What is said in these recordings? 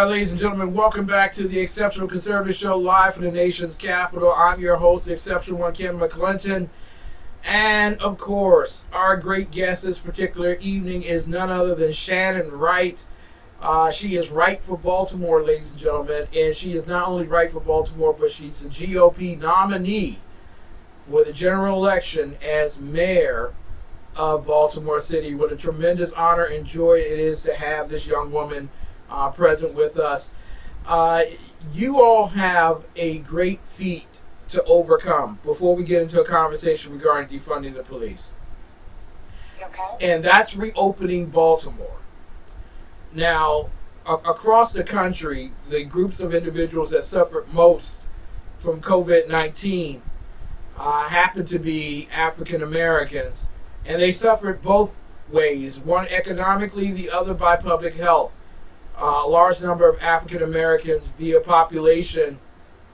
ladies and gentlemen. Welcome back to the Exceptional Conservative Show, live from the nation's capital. I'm your host, the Exceptional One, Ken McClinton. And, of course, our great guest this particular evening is none other than Shannon Wright. She is right for Baltimore, ladies and gentlemen. And she is not only right for Baltimore, but she's the GOP nominee for the general election as mayor of Baltimore City. What a tremendous honor and joy it is to have this young woman present with us. You all have a great feat to overcome before we get into a conversation regarding defunding the police. Okay. And that's reopening Baltimore. Now, across the country, the groups of individuals that suffered most from COVID-19 happen to be African Americans. And they suffered both ways, one economically, the other by public health. A large number of African Americans via population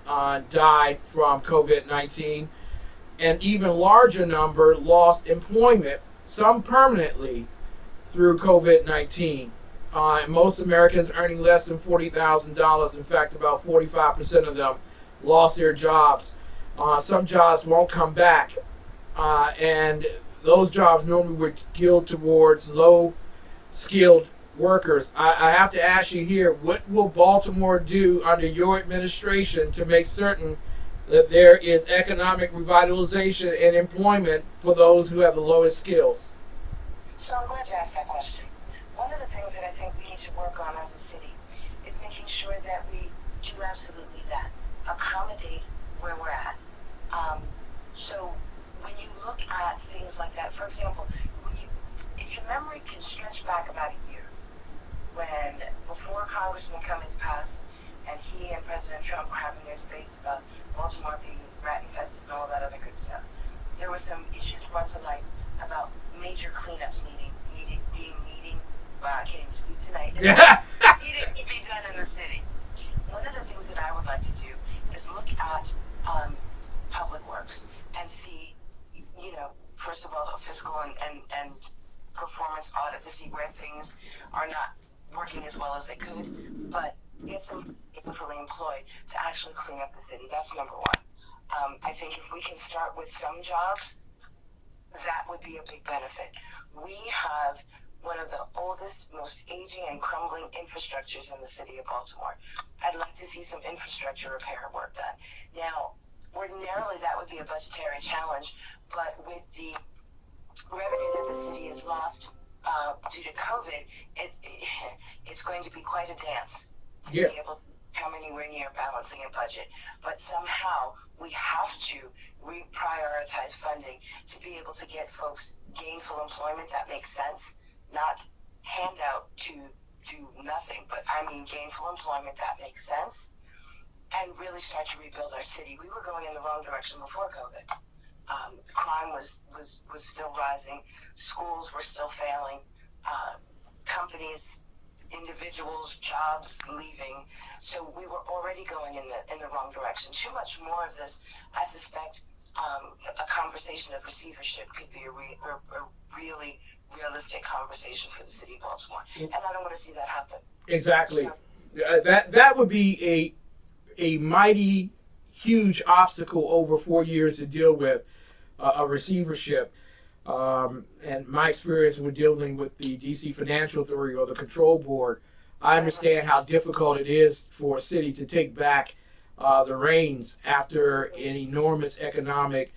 died from COVID-19. An even larger number lost employment, some permanently, through COVID-19. Most Americans earning less than $40,000. In fact, about 45% of them lost their jobs. Some jobs won't come back. And those jobs normally were geared towards low-skilled workers. I have to ask you here, what will Baltimore do under your administration to make certain that there is economic revitalization and employment for those who have the lowest skills? So I'm glad you asked that question. One of the things that I think we need to work on as a city is making sure that we do absolutely that, accommodate where we're at. So when you look at things like that, for example, if your memory can stretch back about a year, when before Congressman Cummings passed and he and President Trump were having their debates about Baltimore being rat infested and all that other good stuff, there were some issues brought to light about major cleanups needing I can't even speak tonight. Needing to be done in the city. One of the things that I would like to do is look at public works and see, first of all, a fiscal and performance audit to see where things are not working as well as they could, but get some people fully employed to actually clean up the city. That's number one. I think if we can start with some jobs, that would be a big benefit. We have one of the oldest, most aging and crumbling infrastructures in the city of Baltimore. I'd like to see some infrastructure repair work done. Now, ordinarily that would be a budgetary challenge, but with the revenue that the city has lost due to COVID, it's going to be quite a dance to be able to come anywhere near balancing a budget. But somehow we have to reprioritize funding to be able to get folks gainful employment that makes sense, not handout to do nothing, but I mean gainful employment that makes sense, and really start to rebuild our city. We were going in the wrong direction before COVID. Crime was still rising, schools were still failing, companies, individuals, jobs leaving. So we were already going in the wrong direction. Too much more of this, I suspect. A conversation of receivership could be a really realistic conversation for the city of Baltimore, and I don't want to see that happen. Exactly. That would be a mighty huge obstacle over 4 years to deal with a receivership. And my experience with dealing with the DC Financial Authority or the Control Board, I understand how difficult it is for a city to take back the reins after an enormous economic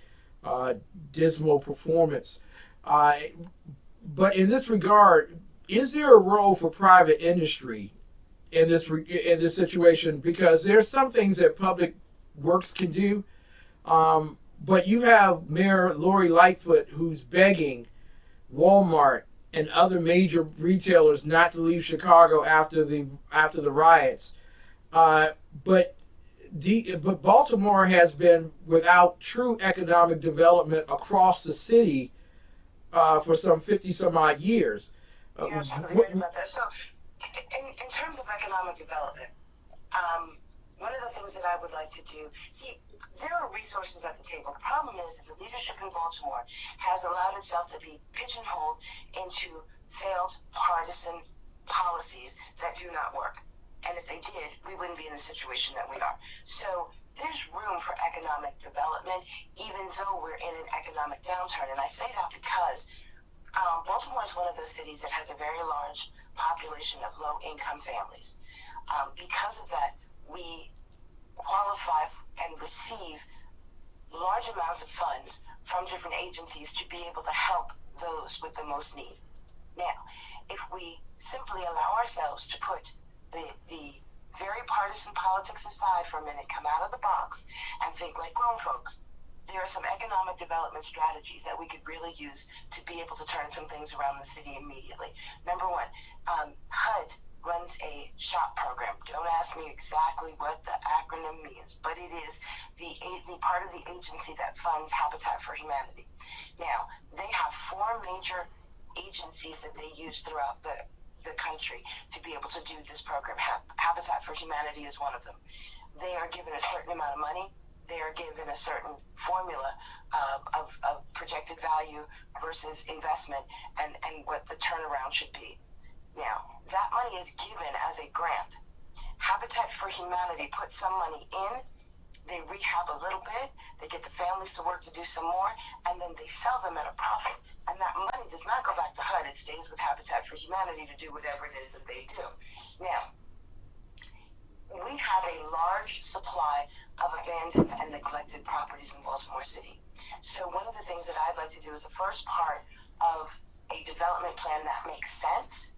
dismal performance. But in this regard, is there a role for private industry in this situation? Because there's some things that public works can do, but you have Mayor Lori Lightfoot who's begging Walmart and other major retailers not to leave Chicago after the riots. But Baltimore has been without true economic development across the city for some 50 some odd years. You're absolutely right about that. So, in terms of economic development, one of the things that I would like to do, there are resources at the table. The problem is that the leadership in Baltimore has allowed itself to be pigeonholed into failed partisan policies that do not work. And if they did, we wouldn't be in the situation that we are. So there's room for economic development, even though we're in an economic downturn. And I say that because Baltimore is one of those cities that has a very large population of low-income families. Because of that, we qualify and receive large amounts of funds from different agencies to be able to help those with the most need. Now, if we simply allow ourselves to put the very partisan politics aside for a minute, come out of the box, and think like grown folks, there are some economic development strategies that we could really use to be able to turn some things around the city immediately. Number one, HUD runs a SHOP program. Don't ask me exactly what the acronym means, but it is the part of the agency that funds Habitat for Humanity. Now, they have 4 major agencies that they use throughout the country to be able to do this program. Habitat for Humanity is one of them. They are given a certain amount of money. They are given a certain formula of projected value versus investment and what the turnaround should be. Now, that money is given as a grant. Habitat for Humanity puts some money in, they rehab a little bit, they get the families to work to do some more, and then they sell them at a profit. And that money does not go back to HUD, it stays with Habitat for Humanity to do whatever it is that they do. Now, we have a large supply of abandoned and neglected properties in Baltimore City. So one of the things that I'd like to do as the first part of a development plan that makes sense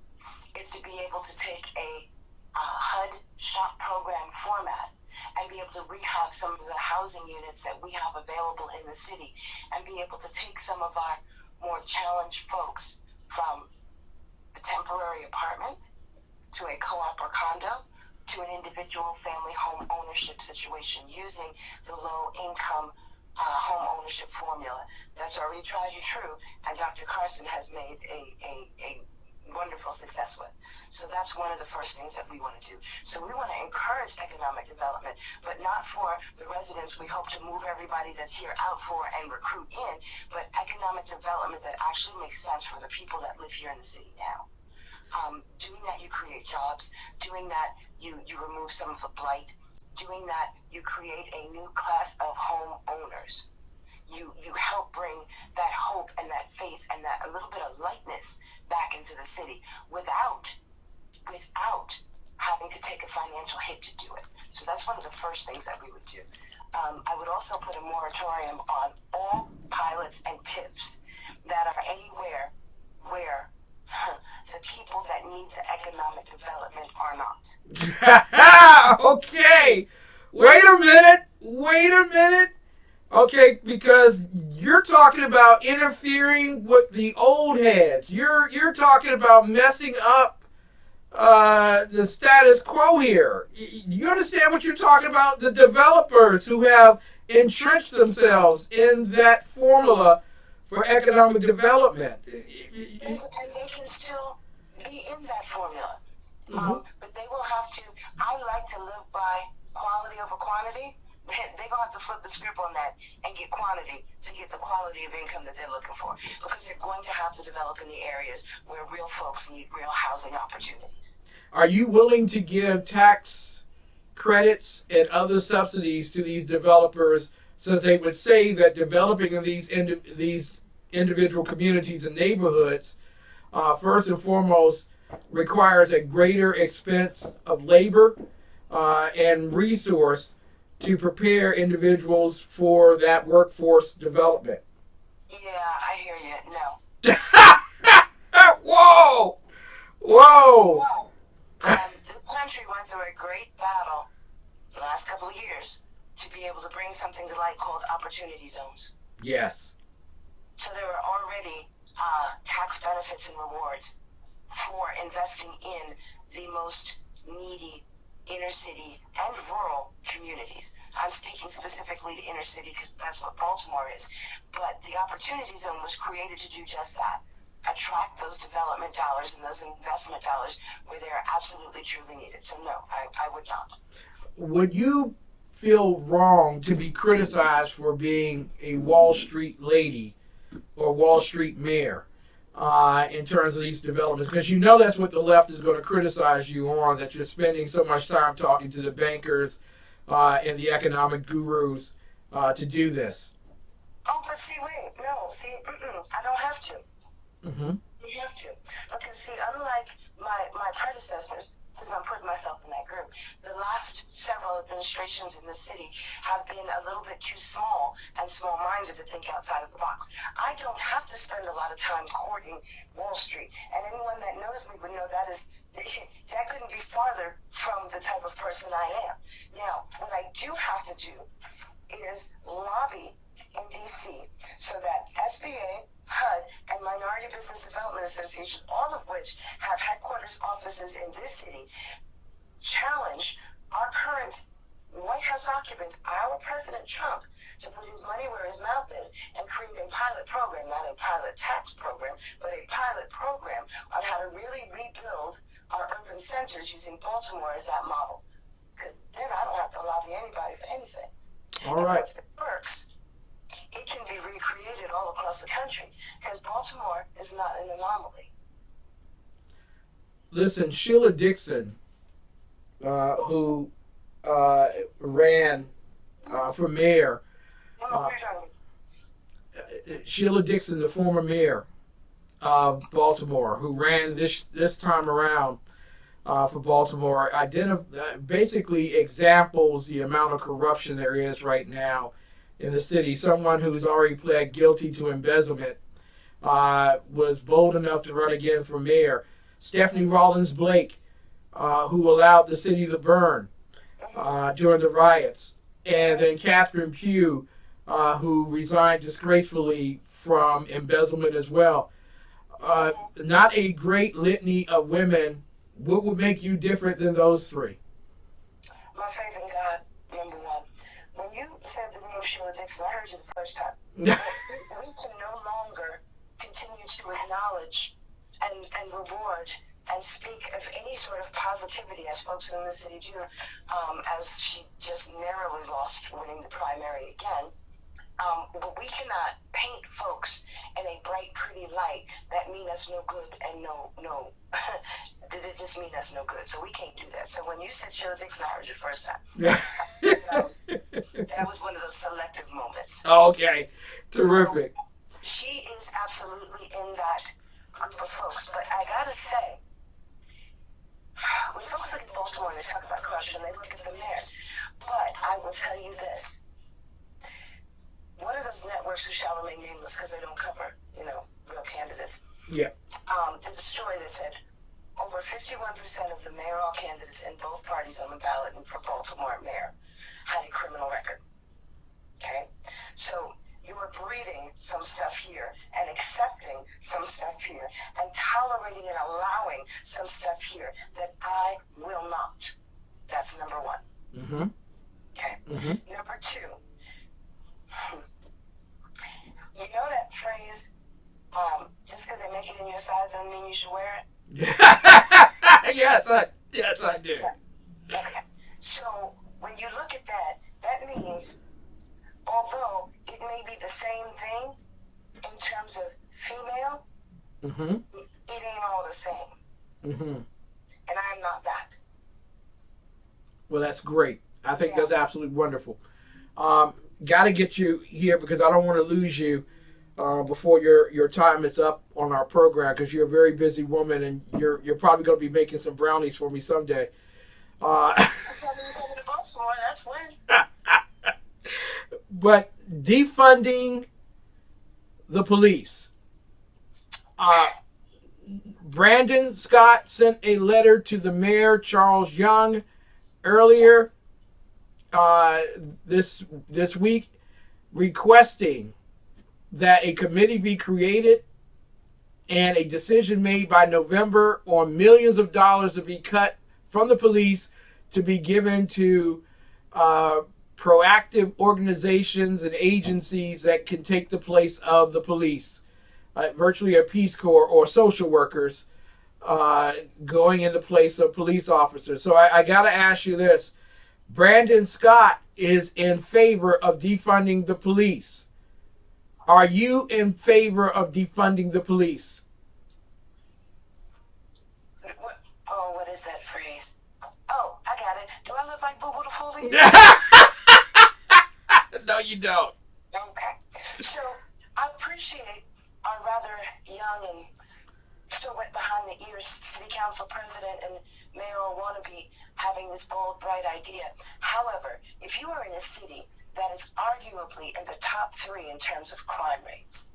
is to be able to take a HUD SHOP program format and be able to rehab some of the housing units that we have available in the city and be able to take some of our more challenged folks from a temporary apartment to a co-op or condo to an individual family home ownership situation using the low income home ownership formula that's already tried and true, and Dr. Carson has made a wonderful success with. So that's one of the first things that we want to do. So we want to encourage economic development, but not for the residents we hope to move everybody that's here out for and recruit in, but economic development that actually makes sense for the people that live here in the city now. Doing that, you create jobs. Doing that, you remove some of the blight. Doing that, you create a new class of home owners. You help bring that hope and that faith and that a little bit of lightness back into the city without having to take a financial hit to do it. So that's one of the first things that we would do. I would also put a moratorium on all pilots and TIFs that are anywhere where the people that need the economic development are not. Okay. Wait a minute. Okay, because you're talking about interfering with the old heads. You're talking about messing up the status quo here. You understand what you're talking about? The developers who have entrenched themselves in that formula for economic development. And they can still be in that formula. Mm-hmm. But they will have to, I like to live by quality over quantity. They're going to have to flip the script on that and get quantity to get the quality of income that they're looking for. Because they're going to have to develop in the areas where real folks need real housing opportunities. Are you willing to give tax credits and other subsidies to these developers, since they would say that developing in these individual communities and neighborhoods, first and foremost, requires a greater expense of labor and resource to prepare individuals for that workforce development? Yeah, I hear you. No. Whoa! This country went through a great battle the last couple of years to be able to bring something to light called opportunity zones. Yes. So there are already tax benefits and rewards for investing in the most needy inner city and rural communities. I'm speaking specifically to inner city because that's what Baltimore is. But the opportunity zone was created to do just that. Attract those development dollars and those investment dollars where they are absolutely truly needed. So no, I would not. Would you feel wrong to be criticized for being a Wall Street lady or Wall Street mayor in terms of these developments, because you know that's what the left is going to criticize you on, that you're spending so much time talking to the bankers and the economic gurus to do this. Oh, but see, wait, no, see, I don't have to. Mm-hmm. You have to. Because, see, unlike my predecessors, because I'm putting myself in that group, the last several administrations in the city have been a little bit too small and small-minded to think outside of the box. I don't have to spend a lot of time courting Wall Street. And anyone that knows me would know that couldn't be farther from the type of person I am. Now, what I do have to do is lobby in D.C. so that SBA, HUD, and Minority Business Development Association, all of which have headquarters offices in this city, challenge our current White House occupant, our President Trump, to put his money where his mouth is and create a pilot program, not a pilot tax program, but a pilot program on how to really rebuild our urban centers using Baltimore as that model. Because then I don't have to lobby anybody for anything. All right. Once it works, it can be recreated all across the country, because Baltimore is not an anomaly. Listen, Sheila Dixon, who ran for mayor, Sheila Dixon, the former mayor of Baltimore, who ran this time around for Baltimore, basically examples the amount of corruption there is right now in the city. Someone who's already pled guilty to embezzlement was bold enough to run again for mayor. Stephanie Rawlins Blake, who allowed the city to burn during the riots. And then Catherine Pugh, who resigned disgracefully from embezzlement as well. Not a great litany of women. What would make you different than those three? My faith in God, number one. When you said the name Sheila Dixon, I heard you the first time. We can no longer continue to acknowledge and reward and speak of any sort of positivity, as folks in the city do, as she just narrowly lost winning the primary again. But we cannot paint folks in a bright, pretty light that mean us no good and no, that it just mean us no good. So we can't do that. So when you said Sheila Dixon, I heard you the first time. That was one of those selective moments. Okay, terrific. She is absolutely in that group of folks. But I gotta say, when folks look at Baltimore, they talk about corruption, they look at the mayors. But I will tell you this. One of those networks who shall remain nameless because they don't cover, real candidates. Yeah. Did a story that said over 51% of the mayoral candidates in both parties on the ballot for Baltimore mayor had a criminal record. Okay? So you are breeding some stuff here and accepting some stuff here and tolerating and allowing some stuff here that I will not. That's number one. Mm-hmm. Okay? Mm-hmm. Number two. You know that phrase, just because they make it in your size doesn't mean you should wear it? Yes, I do. Yeah. Okay. So when you look at that, that means, although it may be the same thing in terms of female, Mm-hmm. it ain't all the same. Mm-hmm. And I'm not that. Well, that's great. I think that's absolutely wonderful. Got to get you here because I don't want to lose you before your time is up on our program, because you're a very busy woman and you're probably going to be making some brownies for me someday. That's when. But defunding the police. Brandon Scott sent a letter to the mayor, Charles Young, earlier this week, requesting that a committee be created and a decision made by November on millions of dollars to be cut from the police to be given to proactive organizations and agencies that can take the place of the police, virtually a Peace Corps or social workers going in the place of police officers. So I got to ask you this. Brandon Scott is in favor of defunding the police. Are you in favor of defunding the police? is that phrase? Oh, I got it. Do I look like Boo Boo the Fool? No, you don't. Okay. So I appreciate our rather young and still wet behind the ears city council president and mayoral wannabe having this bold, bright idea. However, if you are in a city that is arguably in the top 3 in terms of crime rates,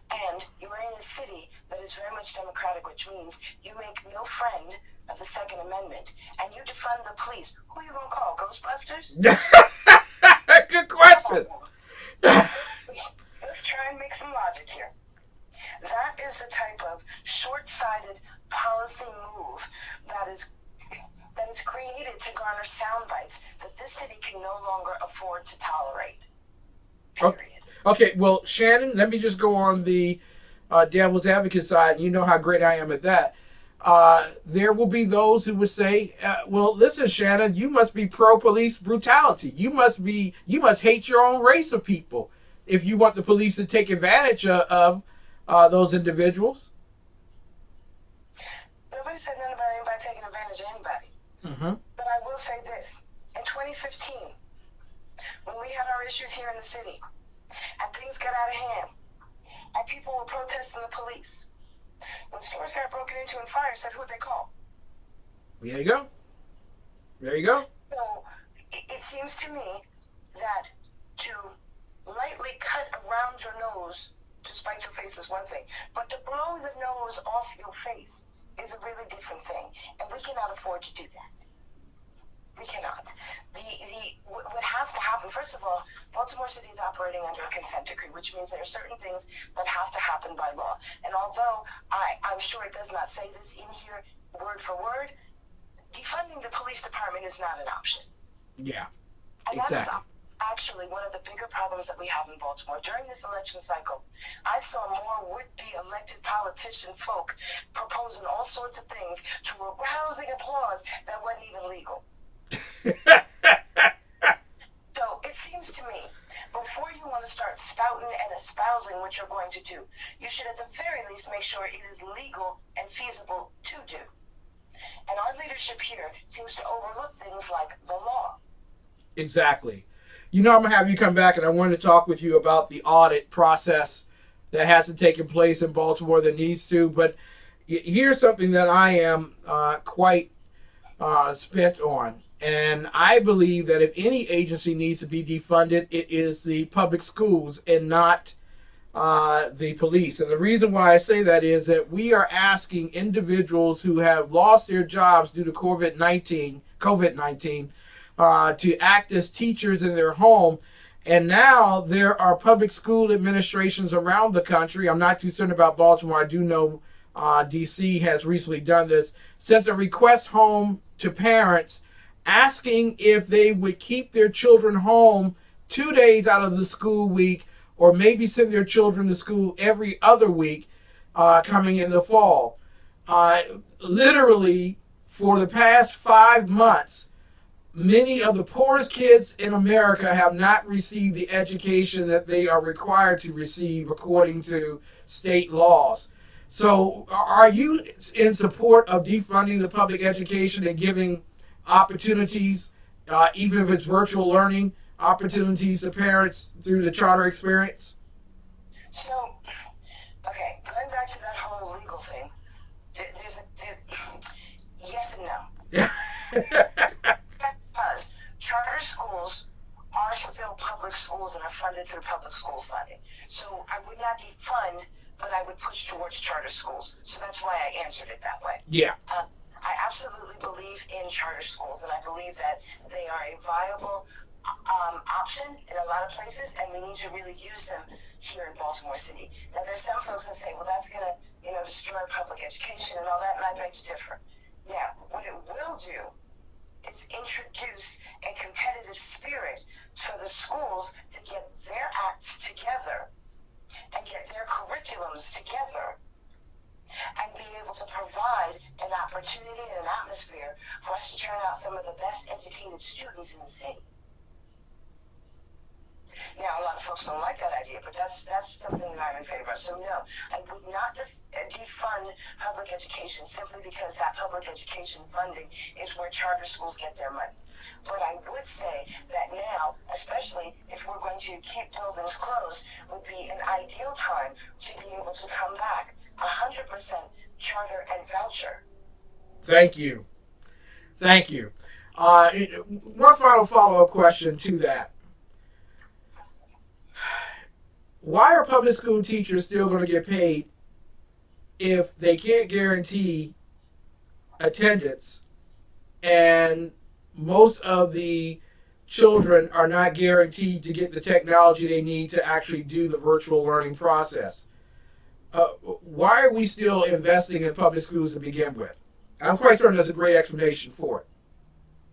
and you are in a city that is very much democratic, which means you make no friend of the Second Amendment, and you defund the police, who are you going to call? Ghostbusters? Good question. Let's try and make some logic here. That is the type of short-sighted policy move that is created to garner sound bites that this city can no longer afford to tolerate. Period. Okay, well, Shannon, let me just go on the devil's advocate side. You know how great I am at that. There will be those who would say, well, listen, Shannon, you must be pro-police brutality. You must hate your own race of people if you want the police to take advantage of those individuals. Nobody said nothing about anybody taking advantage of anybody. Mm-hmm. But I will say this. In 2015, when we had our issues here in the city, and things got out of hand, and people were protesting the police, when stores got broken into and fired, said who'd they call? There you go. There you go. So it seems to me that to lightly cut around your nose to spite your face is one thing, but to blow the nose off your face is a really different thing, and we cannot afford to do that. We cannot. What has to happen, first of all, Baltimore City is operating under a consent decree, which means there are certain things that have to happen by law. And although I'm sure it does not say this in here word for word, defunding the police department is not an option. Yeah, and exactly. That is actually one of the bigger problems that we have in Baltimore. During this election cycle, I saw more would-be elected politician folk proposing all sorts of things to a rousing applause that wasn't even legal. So it seems to me, before you want to start spouting and espousing what you're going to do, you should at the very least make sure it is legal and feasible to do. And our leadership here seems to overlook things like the law. Exactly. You know, I'm going to have you come back, and I wanted to talk with you about the audit process that hasn't taken place in Baltimore that needs to. But here's something that I am quite spent on. And I believe that if any agency needs to be defunded, it is the public schools and not the police. And the reason why I say that is that we are asking individuals who have lost their jobs due to COVID-19, to act as teachers in their home. And now there are public school administrations around the country. I'm not too certain about Baltimore. I do know D.C. has recently done this. Sent a request home to parents asking if they would keep their children home 2 days out of the school week, or maybe send their children to school every other week coming in the fall. Literally, for the past 5 months, many of the poorest kids in America have not received the education that they are required to receive according to state laws. So are you in support of defunding the public education and giving opportunities, even if it's virtual learning, opportunities to parents through the charter experience? So, okay, going back to that whole legal thing, yes and no. Because charter schools are still public schools and are funded through public school funding. So I would not defund, but I would push towards charter schools. So that's why I answered it that way. Yeah. I absolutely believe in charter schools, and I believe that they are a viable option in a lot of places, and we need to really use them here in Baltimore City. Now, there's some folks that say, well, that's going to, destroy public education and all that, and I beg to differ. Now, what it will do is introduce a competitive spirit for the schools to get their acts together and get their curriculums together and be able to provide an opportunity and an atmosphere for us to turn out some of the best educated students in the city. Now, a lot of folks don't like that idea, but that's something that I'm in favor of. So no, I would not defund public education simply because that public education funding is where charter schools get their money. But I would say that now, especially if we're going to keep buildings closed, would be an ideal time to be able to come back 100% charter and voucher. Thank you. Thank you. One final follow-up question to that. Why are public school teachers still going to get paid if they can't guarantee attendance and most of the children are not guaranteed to get the technology they need to actually do the virtual learning process? Why are we still investing in public schools to begin with? I'm quite certain there's a great explanation for it.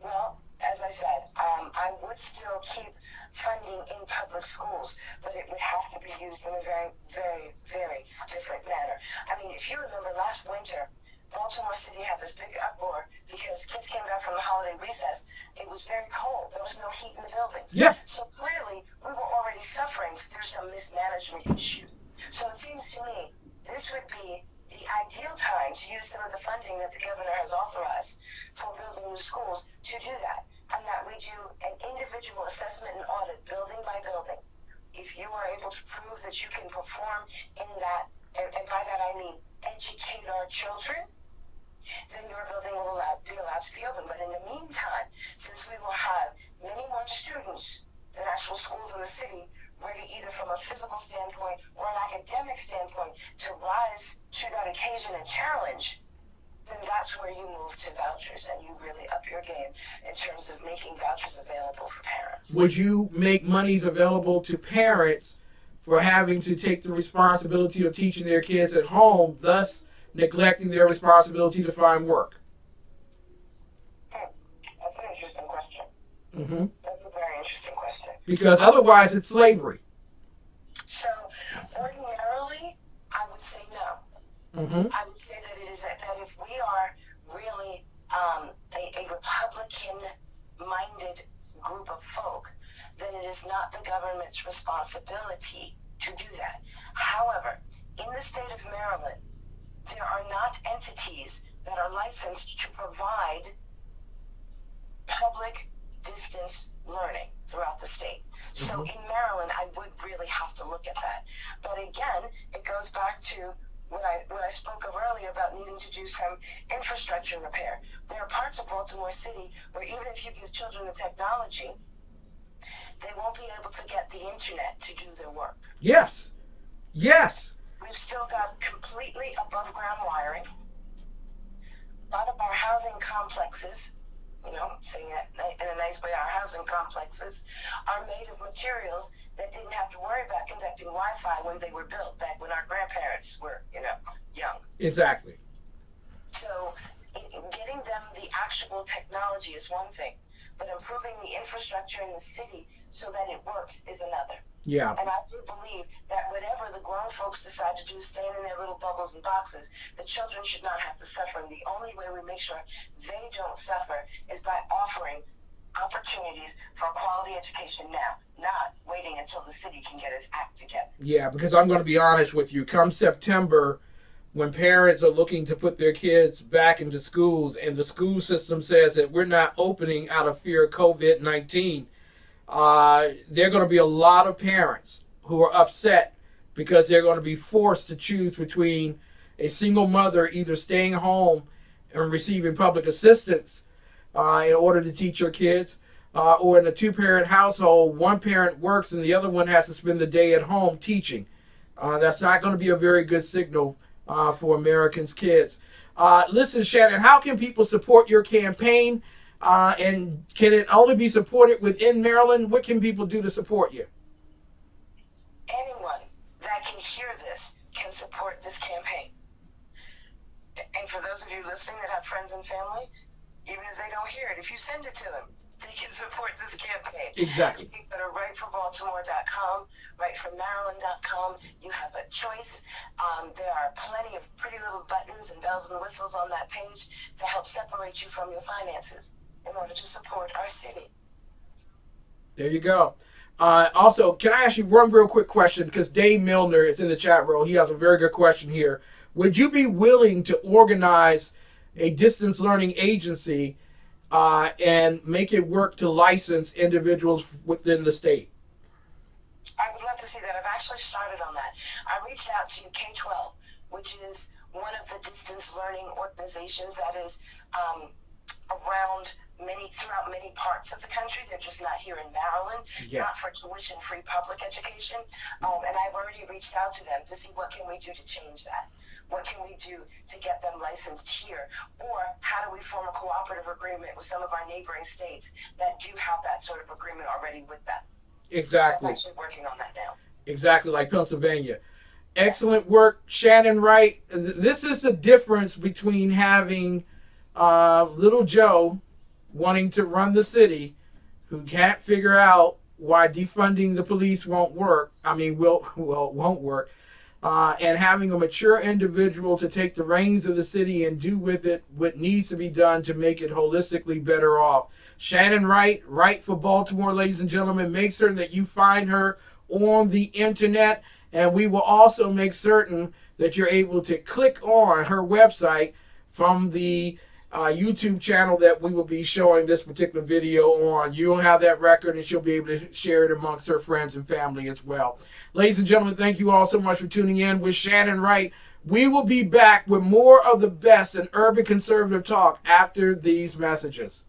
Well, as I said, I would still keep funding in public schools, but it would have to be used in a very, very, very different manner. I mean, if you remember last winter, Baltimore City had this big uproar because kids came back from the holiday recess. It was very cold. There was no heat in the buildings. Yeah. So clearly, we were already suffering through some mismanagement issue. So it seems to me this would be the ideal time to use some of the funding that the governor has authorized for building new schools to do that. And that we do an individual assessment and audit building by building. If you are able to prove that you can perform in that, and by that I mean educate our children, then your building will be allowed to be open. But in the meantime, since we will have many more students than actual schools in the city, ready either from a physical standpoint or an academic standpoint to rise to that occasion and challenge, then that's where you move to vouchers and you really up your game in terms of making vouchers available for parents. Would you make monies available to parents for having to take the responsibility of teaching their kids at home, thus neglecting their responsibility to find work? That's an interesting question. Mm-hmm. That's a very interesting question. Because otherwise it's slavery. So ordinarily, I would say no. Mm-hmm. I would say that it is that if we are really a Republican-minded group of folk, then it is not the government's responsibility to do that. However, in the state of Maryland, there are not entities that are licensed to provide public distance learning throughout the state. So in Maryland, I would really have to look at that. But again, it goes back to what I spoke of earlier about needing to do some infrastructure repair. There are parts of Baltimore City where even if you give children the technology, they won't be able to get the internet to do their work. Yes. Yes. We've still got completely above ground wiring. A lot of our housing complexes, saying that in a nice way, our housing complexes are made of materials that didn't have to worry about conducting Wi-Fi when they were built back when our grandparents were, young. Exactly. So getting them the actual technology is one thing, but improving the infrastructure in the city so that it works is another. Yeah. And I do believe that whatever the grown folks decide to do, staying in their little bubbles and boxes, the children should not have to suffer. And the only way we make sure they don't suffer is by offering opportunities for quality education now, not waiting until the city can get its act together. Yeah, because I'm going to be honest with you. Come September, when parents are looking to put their kids back into schools and the school system says that we're not opening out of fear of COVID-19, there are going to be a lot of parents who are upset because they're going to be forced to choose between a single mother either staying home and receiving public assistance in order to teach your kids, or in a two-parent household, one parent works and the other one has to spend the day at home teaching. That's not going to be a very good signal for Americans' kids. Listen, Shannon, how can people support your campaign? And can it only be supported within Maryland? What can people do to support you? Anyone that can hear this can support this campaign. And for those of you listening that have friends and family, even if they don't hear it, if you send it to them, they can support this campaign. Exactly. You can go to writeforbaltimore.com, writeformaryland.com. You have a choice. There are plenty of pretty little buttons and bells and whistles on that page to help separate you from your finances in order to support our city. There you go. Also, can I ask you one real quick question? Because Dave Milner is in the chat room. He has a very good question here. Would you be willing to organize a distance learning agency and make it work to license individuals within the state? I would love to see that. I've actually started on that. I reached out to K-12, which is one of the distance learning organizations that is throughout many parts of the country. They're just not here in Maryland, not for tuition-free public education. And I've already reached out to them to see what can we do to change that. What can we do to get them licensed here? Or how do we form a cooperative agreement with some of our neighboring states that do have that sort of agreement already with them? Exactly. So I'm actually working on that now. Exactly, like Pennsylvania. Excellent work, Shannon Wright. This is the difference between having little Joe wanting to run the city, who can't figure out why defunding the police won't work. Won't work. And having a mature individual to take the reins of the city and do with it what needs to be done to make it holistically better off. Shannon Wright, Wright for Baltimore, ladies and gentlemen. Make certain that you find her on the internet, and we will also make certain that you're able to click on her website from the YouTube channel that we will be showing this particular video on. You'll have that record, and she'll be able to share it amongst her friends and family as well. Ladies and gentlemen, thank you all so much for tuning in with Shannon Wright. We will be back with more of the best in urban conservative talk after these messages.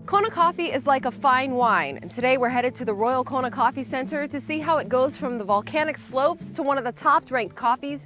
Kona coffee is like a fine wine, and today we're headed to the Royal Kona Coffee Center to see how it goes from the volcanic slopes to one of the top-ranked coffees in